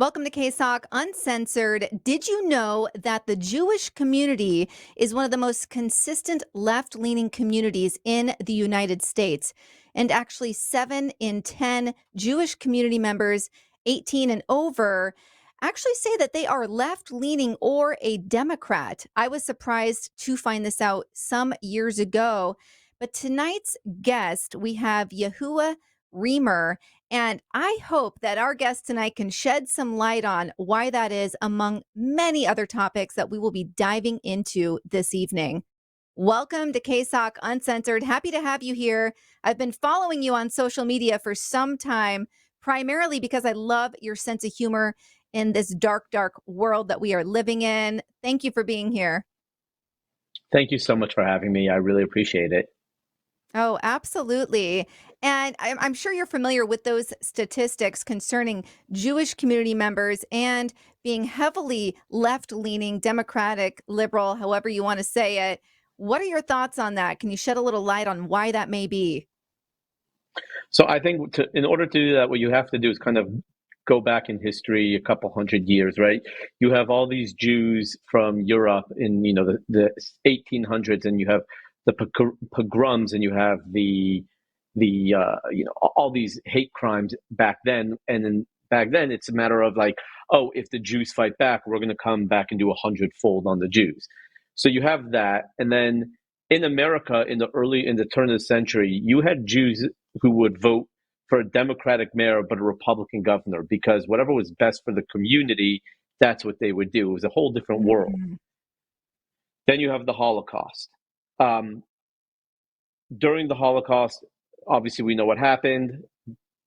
Welcome to KSOK Uncensored. Did you know that the Jewish community is one of the most consistent left-leaning communities in the United States? And actually, 7 in 10 Jewish community members, 18 and over, actually say that they are left-leaning or a Democrat. I was surprised to find this out some years ago. But tonight's guest, we have Yehuda Remer. And I hope that our guest tonight can shed some light on why that is, among many other topics that we will be diving into this evening. Welcome to KSOK Uncensored. Happy to have you here. I've been following you on social media for some time, primarily because I love your sense of humor in this dark, dark world that we are living in. Thank you for being here. Thank you so much for having me. I really appreciate it. Oh, absolutely. And I'm sure you're familiar with those statistics concerning Jewish community members and being heavily left-leaning, Democratic, liberal, however you want to say it. What are your thoughts on that? Can you shed a little light on why that may be? So I think in order to do that, what you have to do is kind of go back in history a couple hundred years, right? You have all these Jews from Europe in the 1800s, and you have the pogroms, and you have the all these hate crimes back then. And then back then, it's a matter of like, oh, if the Jews fight back, we're going to come back and do 100-fold on the Jews. So you have that, and then in America, in the turn of the century, you had Jews who would vote for a Democratic mayor but a Republican governor, because whatever was best for the community, that's what they would do. It was a whole different world. Mhm. Then you have the Holocaust. Um, During the Holocaust, obviously we know what happened.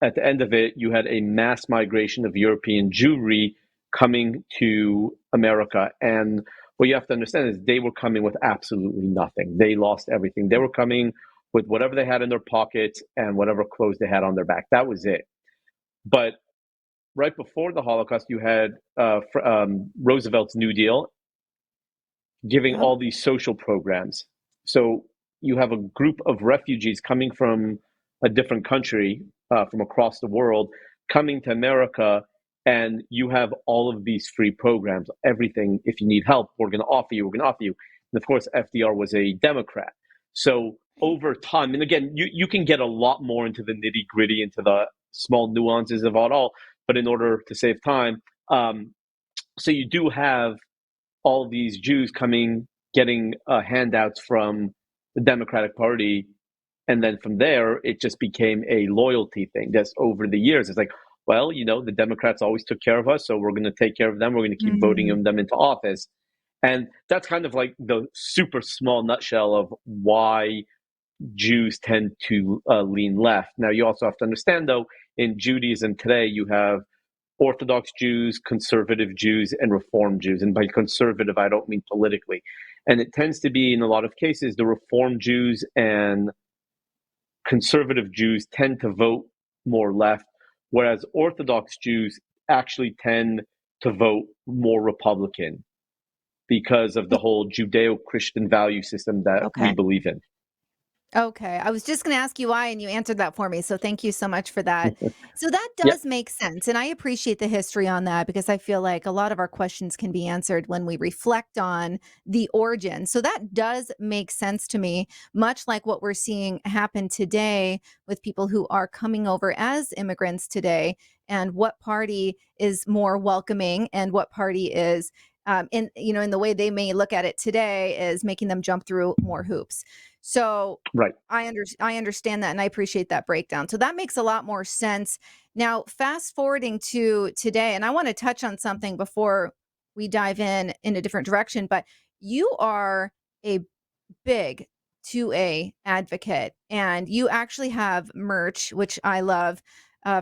At the end of it, you had a mass migration of European Jewry coming to America. And what you have to understand is they were coming with absolutely nothing. They lost everything. They were coming with whatever they had in their pockets and whatever clothes they had on their back. That was it. But right before the Holocaust, you had Roosevelt's New Deal giving Yep. all these social programs. So you have a group of refugees coming from a different country, from across the world, coming to America, and you have all of these free programs. Everything, if you need help, we're going to offer you. We're going to offer you. And of course, FDR was a Democrat. So over time, and again, you can get a lot more into the nitty gritty, into the small nuances of it all. But in order to save time, so you do have all these Jews coming, getting handouts from the Democratic Party. And then from there, it just became a loyalty thing. Just over the years, it's like, well, the Democrats always took care of us, so we're going to take care of them. We're going to keep voting Mhm. them into office. And that's kind of like the super small nutshell of why Jews tend to lean left. Now, you also have to understand, though, in Judaism today, you have Orthodox Jews, conservative Jews, and Reform Jews. And by conservative, I don't mean politically. And it tends to be, in a lot of cases, the Reform Jews and conservative Jews tend to vote more left, whereas Orthodox Jews actually tend to vote more Republican because of the whole Judeo-Christian value system that we Okay. believe in. Okay. I was just going to ask you why, and you answered that for me. So thank you so much for that. So that Yep. does make sense. And I appreciate the history on that because I feel like a lot of our questions can be answered when we reflect on the origin. So that does make sense to me, much like what we're seeing happen today with people who are coming over as immigrants today, and what party is more welcoming and what party is. In the way they may look at it today is making them jump through more hoops. So Right. I understand that, and I appreciate that breakdown. So that makes a lot more sense. Now, fast forwarding to today, and I want to touch on something before we dive in a different direction, but you are a big 2A advocate, and you actually have merch, which I love.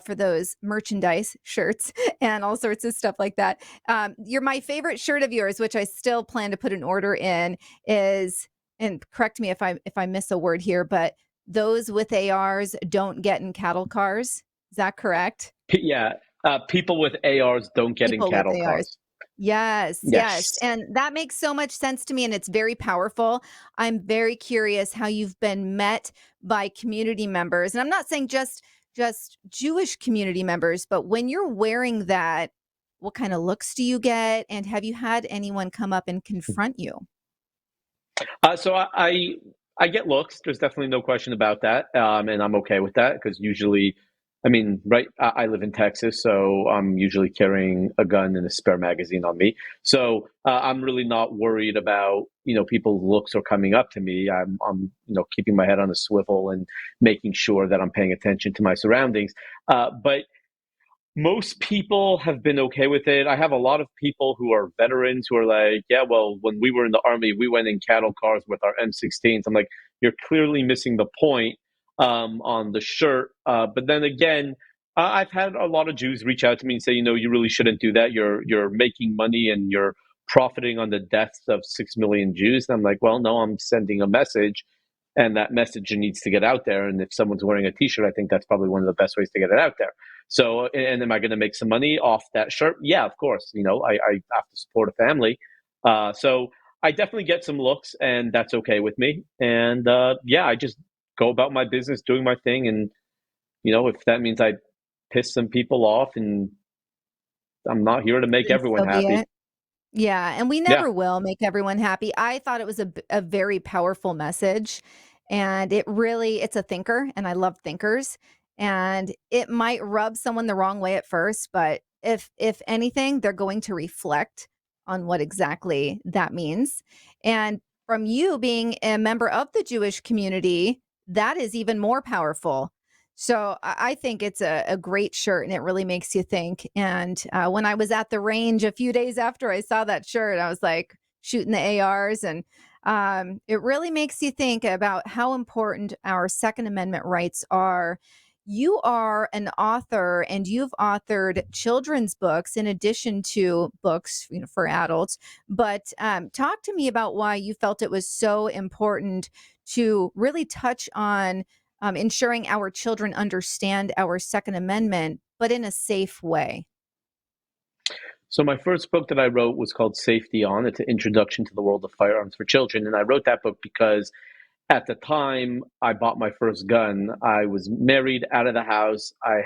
For those merchandise shirts and all sorts of stuff like that. My favorite shirt of yours, which I still plan to put an order in, is, and correct me if I miss a word here, but those with ARs don't get in cattle cars. Is that correct? Yeah. People with ARs don't get in People with cattle ARs. cars. Yes, yes. Yes. And that makes so much sense to me, and it's very powerful. I'm very curious how you've been met by community members. And I'm not saying just Jewish community members, but when you're wearing that, What kind of looks do you get? And have you had anyone come up and confront you? So I get looks. There's definitely no question about that, and I'm okay with that because usually, I mean, right? I live in Texas, so I'm usually carrying a gun and a spare magazine on me. So I'm really not worried about people's looks or coming up to me. I'm keeping my head on a swivel and making sure that I'm paying attention to my surroundings. But most people have been okay with it. I have a lot of people who are veterans who are like, yeah, well, when we were in the army, we went in cattle cars with our M16s. I'm like, you're clearly missing the point on the shirt. But then again, I've had a lot of Jews reach out to me and say, you really shouldn't do that. You're making money and you're profiting on the deaths of 6 million Jews. And I'm like, well, no, I'm sending a message, and that message needs to get out there. And if someone's wearing a T-shirt, I think that's probably one of the best ways to get it out there. So, and am I going to make some money off that shirt? Yeah, of course. I have to support a family. So I definitely get some looks, and that's okay with me. And yeah, I just go about my business, doing my thing. And if that means I piss some people off, and I'm not here to make Then everyone so be happy. it. Yeah, and we Yeah. never will make everyone happy. I thought it was a very powerful message, and it's a thinker, and I love thinkers, and it might rub someone the wrong way at first, but if anything, they're going to reflect on what exactly that means. And from you being a member of the Jewish community, that is even more powerful. So I think it's a great shirt, and it really makes you think. And when I was at the range a few days after I saw that shirt, I was like shooting the ARs, and it really makes you think about how important our Second Amendment rights are. You are an author, and you've authored children's books in addition to books, for adults. But talk to me about why you felt it was so important to really touch on ensuring our children understand our Second Amendment, but in a safe way. So my first book that I wrote was called Safety On. It's an introduction to the world of firearms for children, and I wrote that book because at the time I bought my first gun, I was married, out of the house. I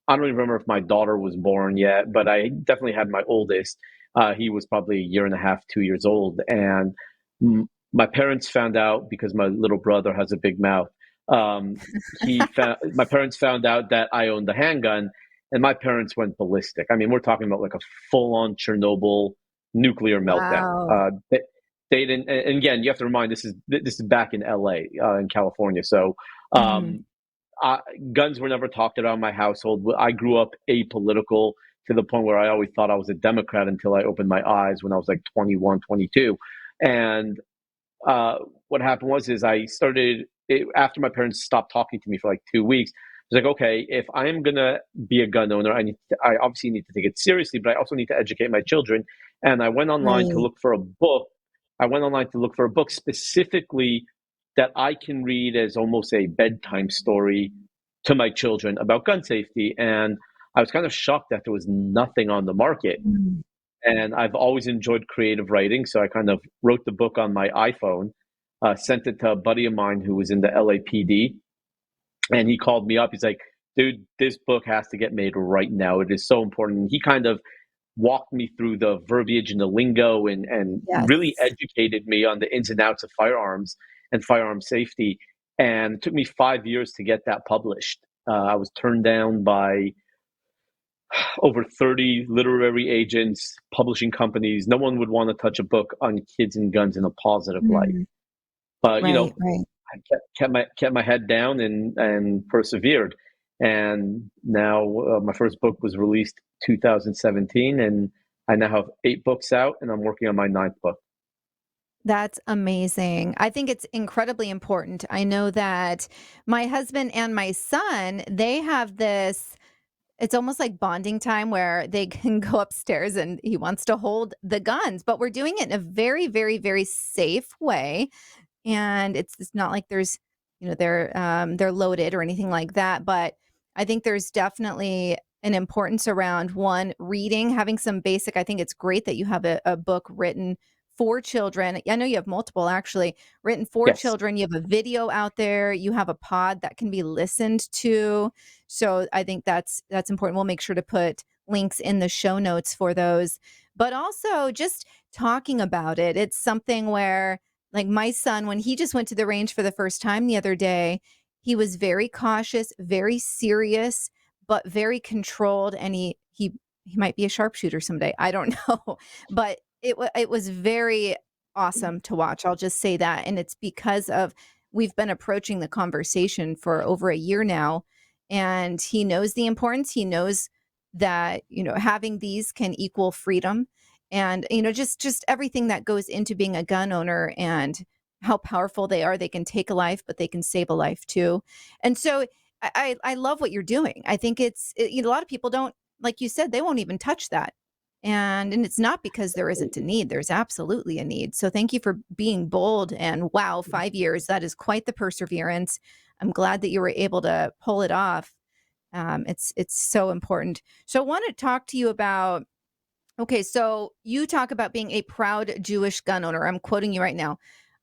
don't even remember if my daughter was born yet, but I definitely had my oldest. He was probably a year and a half, 2 years old. And my parents found out because my little brother has a big mouth. My parents found out that I owned a handgun, and my parents went ballistic. I mean, we're talking about like a full on Chernobyl nuclear meltdown. Wow. They didn't, and again, you have to remind this is back in LA, in California. So, Mhm. um, uh, guns were never talked about in my household. I grew up apolitical to the point where I always thought I was a Democrat until I opened my eyes when I was like 21, 22. And uh, what happened is I started after my parents stopped talking to me for like 2 weeks. I was like, okay, if I am gonna be a gun owner, I obviously need to take it seriously, but I also need to educate my children. And I went online to Right. look for a book. I went online to look for a book specifically that I can read as almost a bedtime story to my children about gun safety. And I was kind of shocked that there was nothing on the market. Mm. And I've always enjoyed creative writing, so I kind of wrote the book on my iPhone, sent it to a buddy of mine who was in the LAPD, and he called me up. He's like, "Dude, this book has to get made right now. It is so important." And he kind of walked me through the verbiage and the lingo, and really Yes. educated me on the ins and outs of firearms and firearm safety. And it took me 5 years to get that published. I was turned down by over 30 literary agents, publishing companies. No one would want to touch a book on kids and guns in a positive light. Mm. But Right, right. I kept my head down and persevered. And now my first book was released 2017, and I now have 8 books out, and I'm working on my ninth book. That's amazing. I think it's incredibly important. I know that my husband and my son, they have this. It's almost like bonding time where they can go upstairs and he wants to hold the guns, but we're doing it in a very, very, very safe way. And it's not like there's, they're loaded or anything like that. But I think there's definitely an importance around one reading, having some basic. I think it's great that you have a book written for children. I know you have multiple actually written for Yes. children. You have a video out there. You have a pod that can be listened to. So I think that's important. We'll make sure to put links in the show notes for those. But also just talking about it. It's something where, like my son, when he just went to the range for the first time the other day, he was very cautious, very serious, but very controlled. And he might be a sharpshooter someday. I don't know, but it was very awesome to watch. I'll just say that, and it's because of we've been approaching the conversation for over a year now, and he knows the importance. He knows that, having these can equal freedom, and just everything that goes into being a gun owner, and how powerful they are. They can take a life, but they can save a life too. And so I love what you're doing. I think a lot of people don't, like you said, they won't even touch that. And it's not because there isn't a need. There's absolutely a need. So thank you for being bold, and wow, 5 years, that is quite the perseverance. I'm glad that you were able to pull it off. It's so important. So I want to talk to you about, okay, so you talk about being a proud Jewish gun owner. I'm quoting you right now.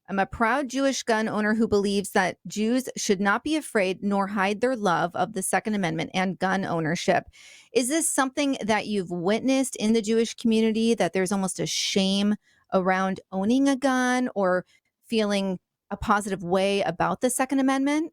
I'm a proud Jewish gun owner who believes that Jews should not be afraid nor hide their love of the Second Amendment and gun ownership. Is this something that you've witnessed in the Jewish community, that there's almost a shame around owning a gun or feeling a positive way about the Second Amendment?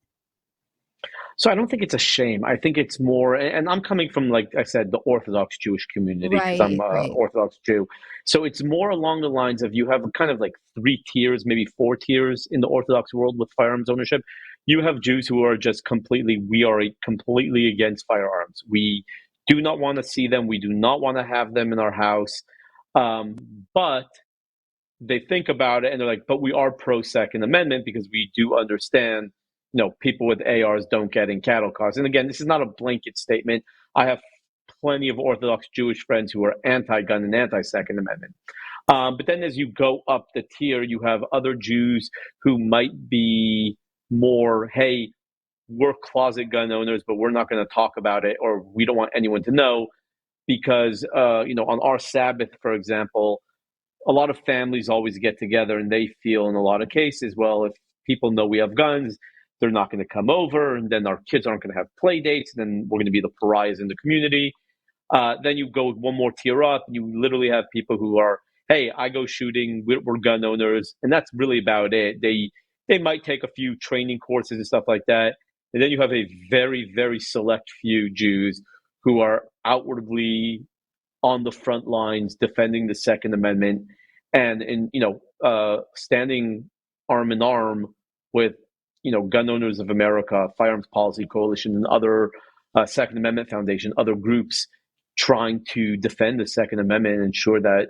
So I don't think it's a shame. I think it's more, and I'm coming from, like I said, the Orthodox Jewish community because I'm Right, right. Orthodox Jew. So it's more along the lines of you have kind of like three tiers, maybe four tiers in the Orthodox world with firearms ownership. You have Jews who are just completely, we are completely against firearms. We do not want to see them. We do not want to have them in our house. Um, but they think about it and they're like, but we are pro Second Amendment because we do understand, people with ARs don't get in cattle cars. And again, this is not a blanket statement. I have plenty of Orthodox Jewish friends who are anti-gun and anti-Second Amendment. But then as you go up the tier, you have other Jews who might be more, hey, we're closet gun owners, but we're not going to talk about it, or we don't want anyone to know because, on our Sabbath, for example, a lot of families always get together and they feel in a lot of cases, well, if people know we have guns, they're not going to come over, and then our kids aren't going to have play dates, and then we're going to be the pariahs in the community. Then you go one more tier up, and you literally have people who are, hey, I go shooting, we're gun owners, and that's really about it. They might take a few training courses and stuff like that, and then you have a very very select few Jews who are outwardly on the front lines defending the Second Amendment and standing arm in arm with Gun Owners of America, Firearms Policy Coalition, and other Second Amendment Foundation, other groups trying to defend the Second Amendment and ensure that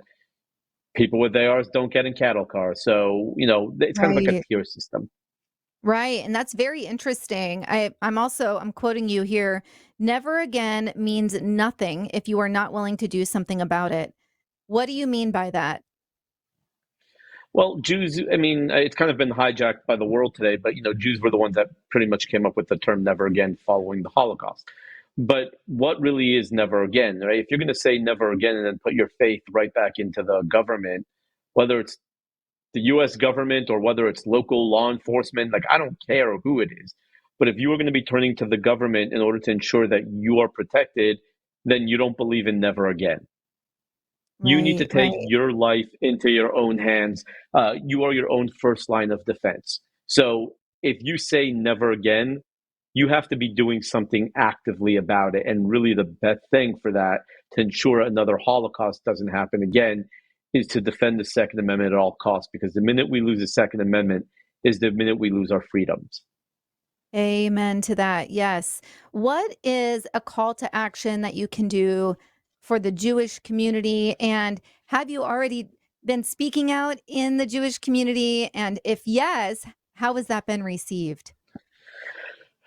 people with ARs don't get in cattle cars. So it's kind of like a Right. tier system. Right. And that's very interesting. I'm quoting you here. Never again means nothing if you are not willing to do something about it. What do you mean by that? Well, Jews, I mean, it's kind of been hijacked by the world today, but Jews were the ones that pretty much came up with the term never again following the Holocaust. But what really is never again, right? If you're going to say never again and then put your faith right back into the government, whether it's the US government or whether it's local law enforcement, like I don't care who it is. But if you are going to be turning to the government in order to ensure that you are protected, then you don't believe in never again. You need to Right, take right. your life into your own hands. You are your own first line of defense. So if you say never again, you have to be doing something actively about it. And really, the best thing for that to ensure another Holocaust doesn't happen again is to defend the Second Amendment at all costs. Because the minute we lose the Second Amendment is the minute we lose our freedoms. Amen to that. Yes. What is a call to action that you can do for the Jewish community? And have you already been speaking out in the Jewish community? And if yes, how has that been received?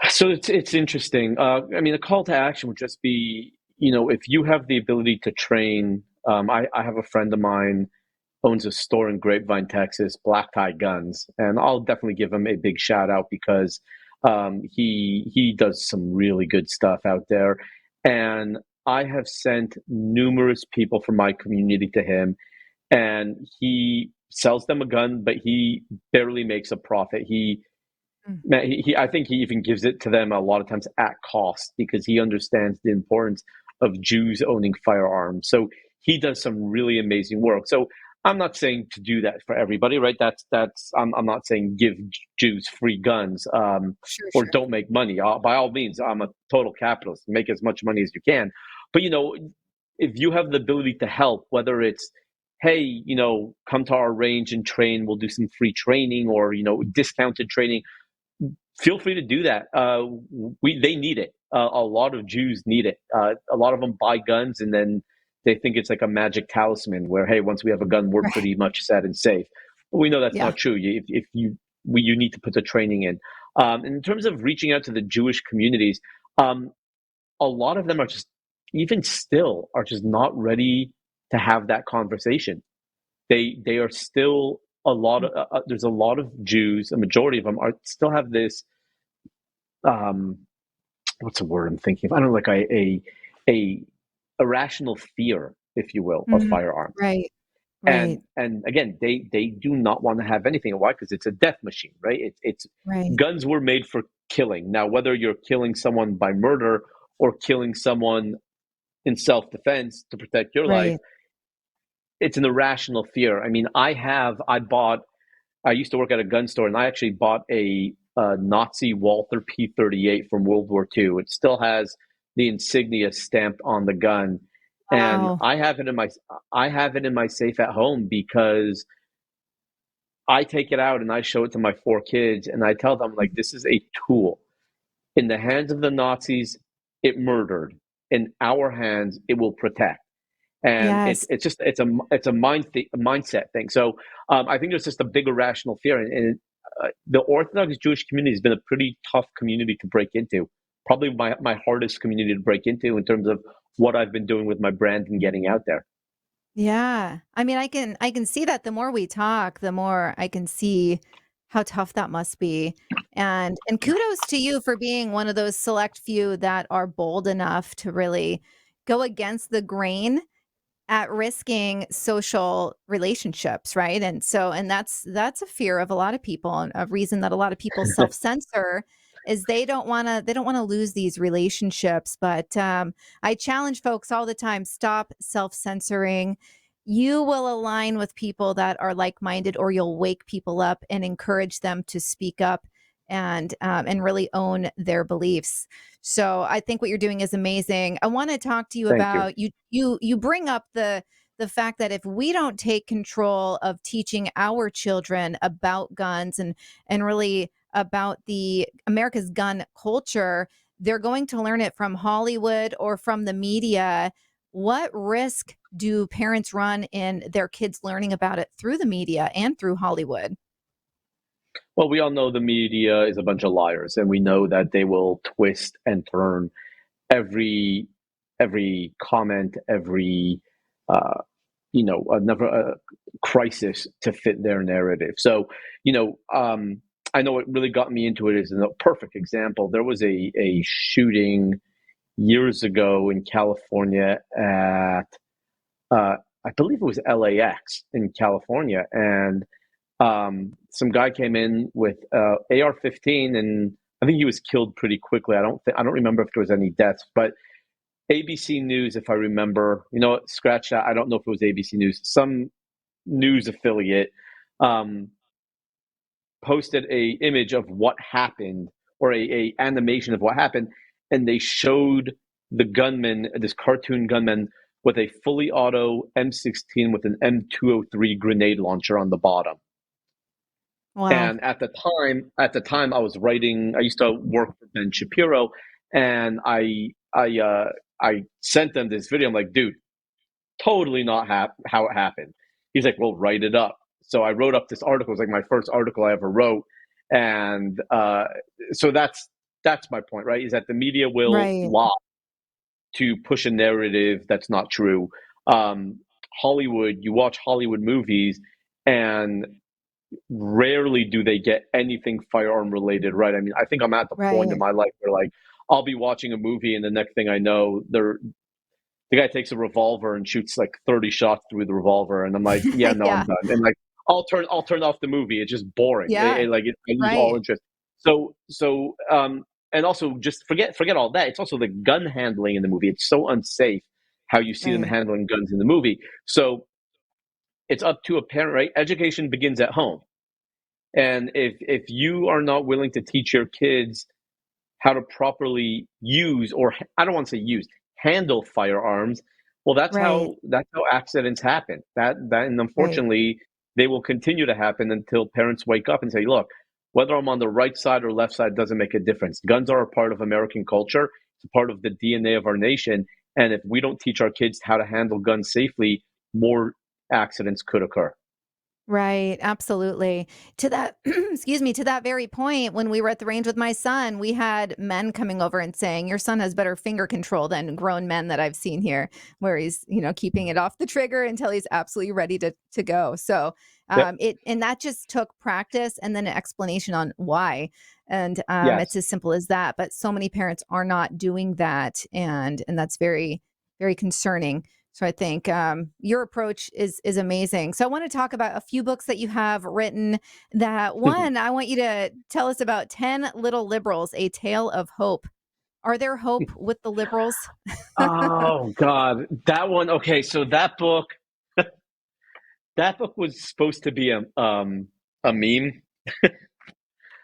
So it's interesting. I mean, a call to action would just be, if you have the ability to train. I have a friend of mine owns a store in Grapevine, Texas, Black Tie Guns, and I'll definitely give him a big shout out because he does some really good stuff out there. And I have sent numerous people from my community to him, and he sells them a gun, but he barely makes a profit. Mm. I think he even gives it to them a lot of times at cost because he understands the importance of Jews owning firearms. So he does some really amazing work. So I'm not saying to do that for everybody, right? I'm not saying give Jews free guns, Sure, or sure. don't make money. By all means, I'm a total capitalist. Make as much money as you can. But if you have the ability to help, whether it's, hey, come to our range and train, we'll do some free training, or discounted training, feel free to do that. They need it. A lot of Jews need it. A lot of them buy guns and then they think it's like a magic talisman where, hey, once we have a gun, we're Right. pretty much set and safe. But we know that's Yeah. not true. You need to put the training in. In terms of reaching out to the Jewish communities, um, a lot of them are just, even still, are just not ready to have that conversation. They are still there's a lot of Jews, a majority of them are still have this, um what's the word I'm thinking of? I don't know, like a irrational fear, if you will, of Mhm. firearms. Right. Right. And again, they do not want to have anything. Why? Because it's a death machine, right? It's Right. guns were made for killing. Now, whether you're killing someone by murder or killing someone in self-defense to protect your life, Right. it's an irrational fear. I mean, I used to work at a gun store, and I actually bought a Nazi Walther P38 from World War II. It still has the insignia stamped on the gun, and Wow. I have it in my safe at home because I take it out and I show it to my 4 kids, and I tell them, like, this is a tool. In the hands of the Nazis, it murdered. In our hands, it will protect. And Yes. it's a mindset thing. So I think there's just a big irrational fear, and the Orthodox Jewish community has been a pretty tough community to break into. Probably my hardest community to break into in terms of what I've been doing with my brand and getting out there. Yeah. I mean, I can see that the more we talk, the more I can see how tough that must be. And kudos to you for being one of those select few that are bold enough to really go against the grain at risking social relationships, right? And that's a fear of a lot of people, and a reason that a lot of people self-censor is they don't want to lose these relationships. But I challenge folks all the time, stop self-censoring. You will align with people that are like-minded, or you'll wake people up and encourage them to speak up and really own their beliefs. So I think what you're doing is amazing. I want to talk to you Thank you. about you bring up the fact that if we don't take control of teaching our children about guns and really about the America's gun culture, they're going to learn it from Hollywood or from the media. What risk do parents run in their kids learning about it through the media and through Hollywood? Well, we all know the media is a bunch of liars, and we know that they will twist and turn every every comment, every uh, another crisis to fit their narrative. So, I know what really got me into it is a perfect example. There was a shooting years ago in California at, I believe it was LAX in California, and some guy came in with AR-15, and I think he was killed pretty quickly. I don't remember if there was any deaths, but ABC News, if I remember, scratch that. I don't know if it was ABC News. Some news affiliate um, posted a image of what happened, or a animation of what happened, and they showed the gunman, this cartoon gunman, with a fully auto M16 with an M203 grenade launcher on the bottom. Wow. And at the time, I was writing. I used to work for Ben Shapiro, and I sent them this video. I'm like, dude, totally not how it happened. He's like, well, write it up. So I wrote up this article. It was like my first article I ever wrote, and so that's my point, right? Is that the media will Right. lie to push a narrative that's not true. Um, Hollywood, you watch Hollywood movies, and rarely do they get anything firearm related right. I mean, I think I'm at the point in Right. my life where, like, I'll be watching a movie, and the next thing I know, the guy takes a revolver and shoots like 30 shots through the revolver, and I'm like, yeah, no, I'm Yeah. done. And like, I'll turn off the movie. It's just boring. Yeah. I lose all Right. interest. So and also just forget all that. It's also the gun handling in the movie. It's so unsafe how you see them Right. handling guns in the movie. So it's up to a parent, right? Education begins at home. And if you are not willing to teach your kids how to properly use, or I don't want to say use, handle firearms, well, Right. that's how accidents happen. And Right. unfortunately, they will continue to happen until parents wake up and say, look, whether I'm on the right side or left side doesn't make a difference. Guns are a part of American culture. It's a part of the DNA of our nation. And if we don't teach our kids how to handle guns safely, more accidents could occur. Right, absolutely. To that excuse me, to that very point, when we were at the range with my son, we had men coming over and saying, "Your son has better finger control than grown men that I've seen here," where he's, keeping it off the trigger until he's absolutely ready to go. So, Yep. it and that just took practice and then an explanation on why. And it's Yes. as simple as that. But so many parents are not doing that, and that's very, very concerning. So I think your approach is amazing. So I want to talk about a few books that you have written. That one, I want you to tell us about 10 Little Liberals, A Tale of Hope. Are there hope with the liberals? Oh God, that one. Okay, so that book was supposed to be a meme.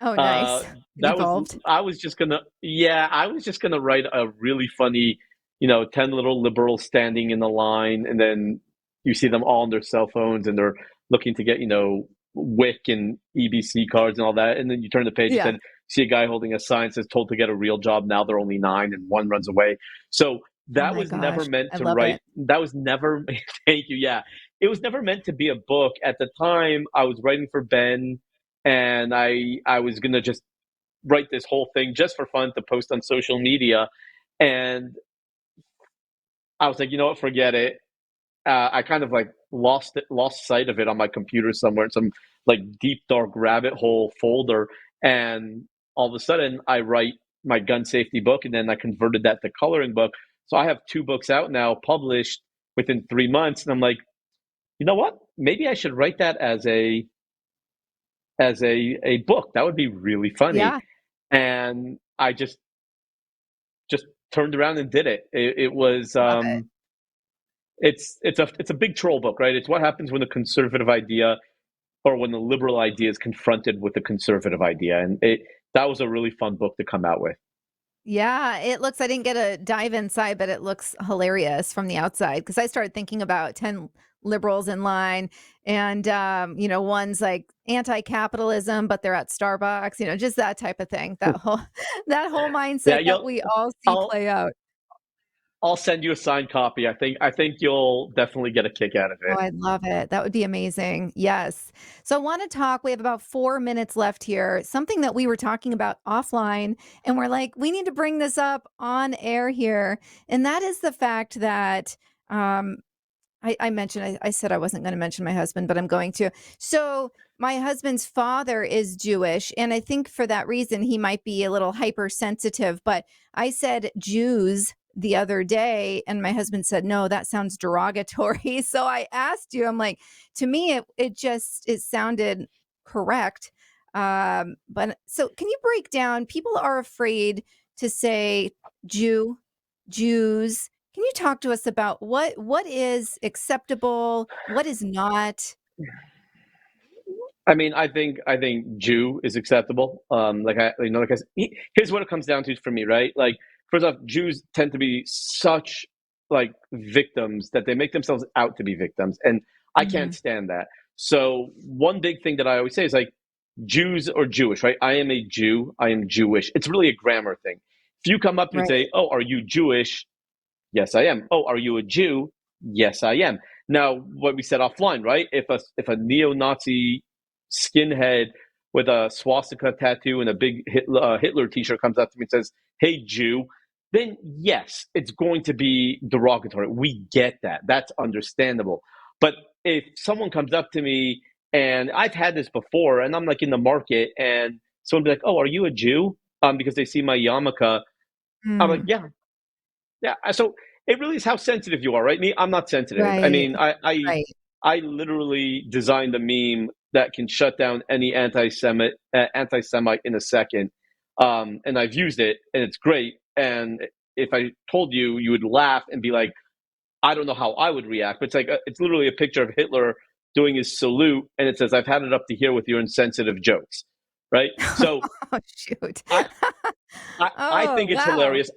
Oh, Uh, nice. It that was evolved. I was just gonna yeah, I was just gonna write a really funny, 10 little liberals standing in the line, and then you see them all on their cell phones and they're looking to get, WIC and EBC cards and all that. And then you turn the page and Yeah. said, see a guy holding a sign that says told to get a real job. Now they're only nine and one runs away. So Oh that my was never gosh. meant I to love write. it. That was never, thank you. Yeah. It was never meant to be a book. At the time, I was writing for Ben, and I was gonna just write this whole thing just for fun to post on social media. And I was like, you know what, forget it. I kind of like lost sight of it on my computer somewhere in some like deep dark rabbit hole folder. And all of a sudden, I write my gun safety book, and then I converted that to coloring book. So I have two books out now, published within 3 months, and I'm like, you know what? Maybe I should write that as a book. That would be really funny. Yeah. And I just turned around and did it. It was Love it. it's a big troll book, right? It's what happens when a conservative idea or when the liberal idea is confronted with a conservative idea, and it that was a really fun book to come out with. Yeah, it looks I didn't get a dive inside, but it looks hilarious from the outside because I started thinking about 10 liberals in line and one's like anti-capitalism, but they're at Starbucks, just that type of thing. That whole that whole Yeah, mindset that we all see I'll play out. I'll send you a signed copy. I think you'll definitely get a kick out of Oh, it. I'd love it. That would be amazing. Yes. So I want to talk. We have about 4 minutes left here. Something that we were talking about offline, and we're like, we need to bring this up on air here. And that is the fact that um, I mentioned, I said I wasn't going to mention my husband, but I'm going to. So, my husband's father is Jewish. And I think for that reason, he might be a little hypersensitive. But I said Jews the other day, and my husband said, no, that sounds derogatory. So, I asked you, I'm like, to me, it sounded correct. But so, can you break down? People are afraid to say Jew, Jews. Can you talk to us about what is acceptable, what is not? I mean, I think Jew is acceptable. Here's what it comes down to for me, right? Like, first off, Jews tend to be such like victims that they make themselves out to be victims, and I can't Mhm. stand that. So one big thing that I always say is like Jews or Jewish, right? I am a Jew. I am Jewish. It's really a grammar thing. If you come up to me and Right. say, "Oh, are you Jewish?" Yes, I am. Oh, are you a Jew? Yes, I am. Now, what we said offline, right? If a neo-Nazi skinhead with a swastika tattoo and a big Hitler T-shirt comes up to me and says, "Hey, Jew," then yes, it's going to be derogatory. We get that. That's understandable. But if someone comes up to me, and I've had this before, and I'm like in the market, and someone be like, "Oh, are you a Jew?" Because they see my yarmulke. I'm like, Mm. "Yeah, yeah." So it really is how sensitive you are, right? Me, I'm not sensitive. I Right, mean, right. I literally designed a meme that can shut down any anti-Semite in a second. And I've used it, and it's great. And if I told you, you would laugh and be like, I don't know how I would react. But it's like it's literally a picture of Hitler doing his salute, and it says, "I've had it up to here with your insensitive jokes." Right. So Oh, shoot. I I Oh, think it's wow. hilarious.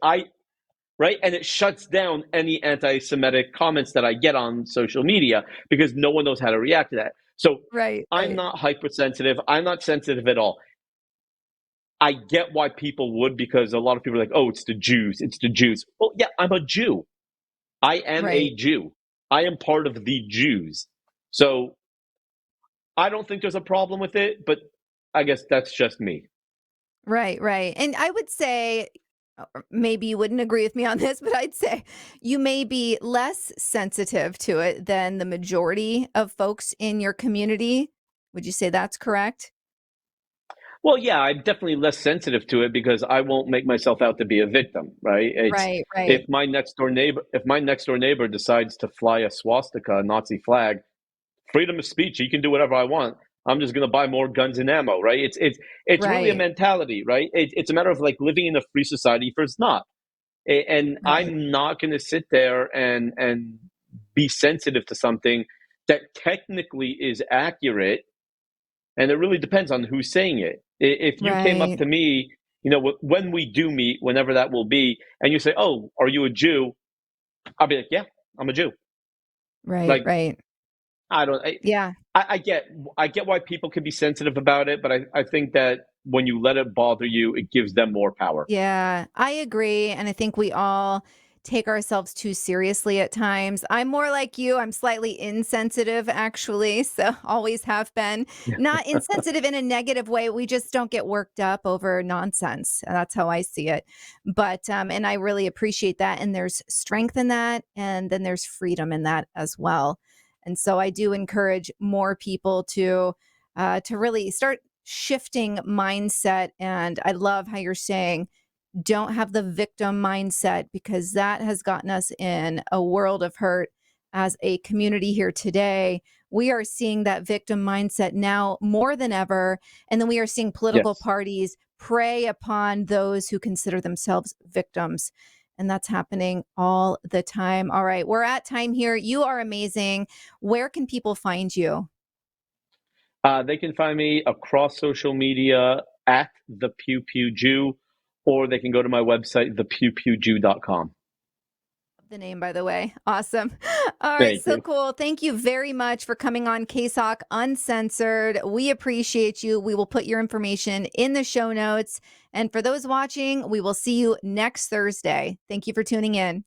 Right, and it shuts down any anti-Semitic comments that I get on social media because no one knows how to react to that. So Right, I'm right, not hypersensitive. I'm not sensitive at all. I get why people would because a lot of people are like, "Oh, it's the Jews. It's the Jews." Well, yeah, I'm a Jew. I am right. a Jew. I am part of the Jews. So I don't think there's a problem with it, but I guess that's just me. Right, right. And I would say, maybe you wouldn't agree with me on this, but I'd say you may be less sensitive to it than the majority of folks in your community. Would you say that's correct? Well, yeah, I'm definitely less sensitive to it because I won't make myself out to be a victim, right? It's Right, right, if my next door neighbor decides to fly a swastika, a Nazi flag, freedom of speech, he can do whatever I want. I'm just going to buy more guns and ammo, right? It's really a right, mentality, right? It's a matter of like living in a free society versus not. And right, I'm not going to sit there and be sensitive to something that technically is accurate, and it really depends on who's saying it. If you came up right, to me, when we do meet, whenever that will be, and you say, "Oh, are you a Jew?" I'll be like, "Yeah, I'm a Jew." right, Like, right. I don't, Yeah. I get why people can be sensitive about it, but I think that when you let it bother you, it gives them more power. Yeah, I agree. And I think we all take ourselves too seriously at times. I'm more like you. I'm slightly insensitive, actually. So always have been. Not insensitive in a negative way. We just don't get worked up over nonsense. That's how I see it. But, and I really appreciate that. And there's strength in that. And then there's freedom in that as well. And so I do encourage more people to really start shifting mindset. And I love how you're saying, don't have the victim mindset because that has gotten us in a world of hurt as a community here today. We are seeing that victim mindset now more than ever. And then we are seeing political Yes. parties prey upon those who consider themselves victims. And that's happening all the time. All right, we're at time here. You are amazing. Where can people find you? They can find me across social media at the Pew Pew Jew, or they can go to my website, thepewpewjew.com. The name, by the way. Awesome. All right, Thank so you. cool. Thank you very much for coming on KSOK Uncensored. We appreciate you. We will put your information in the show notes. And for those watching, we will see you next Thursday. Thank you for tuning in.